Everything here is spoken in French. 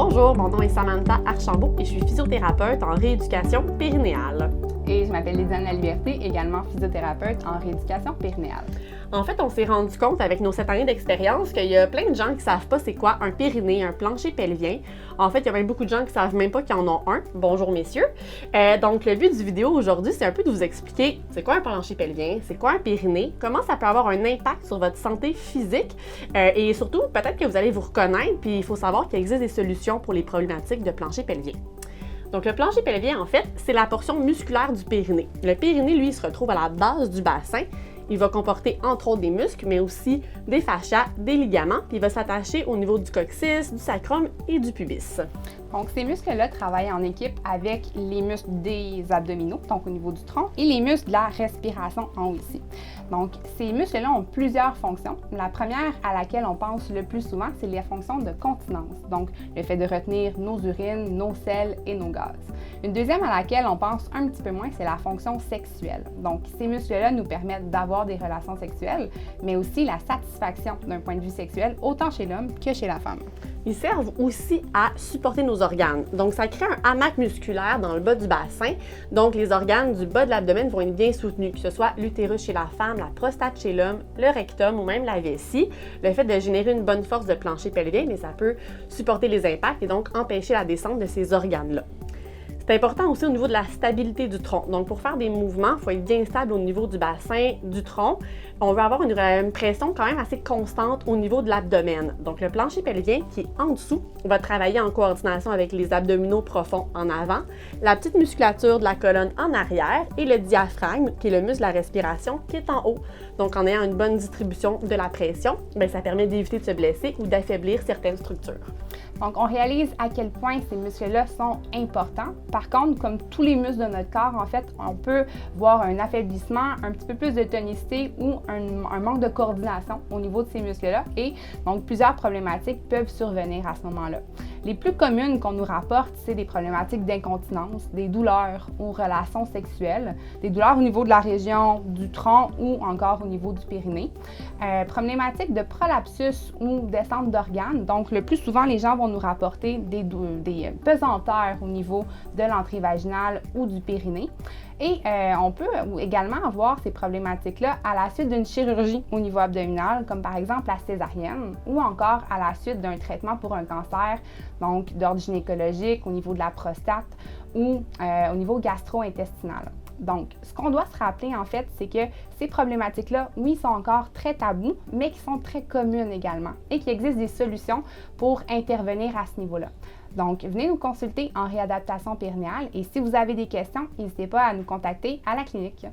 Bonjour, mon nom est Samantha Archambault et je suis physiothérapeute en rééducation périnéale. Et je m'appelle Lydiane Laliberté, également physiothérapeute en rééducation périnéale. En fait, on s'est rendu compte avec nos 7 années d'expérience qu'il y a plein de gens qui ne savent pas c'est quoi un périnée, un plancher pelvien. En fait, il y a même beaucoup de gens qui ne savent même pas qu'ils en ont un. Bonjour messieurs. Donc, le but du vidéo aujourd'hui, c'est un peu de vous expliquer c'est quoi un plancher pelvien, c'est quoi un périnée, comment ça peut avoir un impact sur votre santé physique et surtout, peut-être que vous allez vous reconnaître, puis il faut savoir qu'il existe des solutions pour les problématiques de plancher pelvien. Donc, le plancher pelvien, en fait, c'est la portion musculaire du périnée. Le périnée, lui, il se retrouve à la base du bassin. Il va comporter entre autres des muscles, mais aussi des fascias, des ligaments, puis il va s'attacher au niveau du coccyx, du sacrum et du pubis. Donc, ces muscles-là travaillent en équipe avec les muscles des abdominaux, donc au niveau du tronc, et les muscles de la respiration en haut ici. Donc, ces muscles-là ont plusieurs fonctions. La première à laquelle on pense le plus souvent, c'est la fonction de continence, donc le fait de retenir nos urines, nos selles et nos gaz. Une deuxième à laquelle on pense un petit peu moins, c'est la fonction sexuelle. Donc, ces muscles-là nous permettent d'avoir des relations sexuelles, mais aussi la satisfaction d'un point de vue sexuel, autant chez l'homme que chez la femme. Ils servent aussi à supporter nos organes. Donc, ça crée un hamac musculaire dans le bas du bassin. Donc, les organes du bas de l'abdomen vont être bien soutenus, que ce soit l'utérus chez la femme, la prostate chez l'homme, le rectum ou même la vessie. Le fait de générer une bonne force de plancher pelvien, mais ça peut supporter les impacts et donc empêcher la descente de ces organes-là. C'est important aussi au niveau de la stabilité du tronc. Donc, pour faire des mouvements, il faut être bien stable au niveau du bassin, du tronc. On veut avoir une pression quand même assez constante au niveau de l'abdomen. Donc, le plancher pelvien qui est en dessous va travailler en coordination avec les abdominaux profonds en avant, la petite musculature de la colonne en arrière et le diaphragme, qui est le muscle de la respiration, qui est en haut. Donc, en ayant une bonne distribution de la pression, ça permet d'éviter de se blesser ou d'affaiblir certaines structures. Donc, on réalise à quel point ces muscles-là sont importants. Par contre, comme tous les muscles de notre corps, en fait, on peut voir un affaiblissement, un petit peu plus de tonicité ou un manque de coordination au niveau de ces muscles-là. Et donc, plusieurs problématiques peuvent survenir à ce moment-là. Les plus communes qu'on nous rapporte, c'est des problématiques d'incontinence, des douleurs aux relations sexuelles, des douleurs au niveau de la région du tronc ou encore au niveau du périnée. Problématiques de prolapsus ou descente d'organes. Donc, le plus souvent, les gens vont nous rapporter des pesanteurs au niveau de l'entrée vaginale ou du périnée. Et on peut également avoir ces problématiques-là à la suite d'une chirurgie au niveau abdominal, comme par exemple la césarienne, ou encore à la suite d'un traitement pour un cancer, donc d'ordre gynécologique au niveau de la prostate ou au niveau gastro-intestinal. Donc, ce qu'on doit se rappeler, en fait, c'est que ces problématiques-là, oui, sont encore très tabous, mais qui sont très communes également et qu'il existe des solutions pour intervenir à ce niveau-là. Donc, venez nous consulter en réadaptation périnéale et si vous avez des questions, n'hésitez pas à nous contacter à la clinique.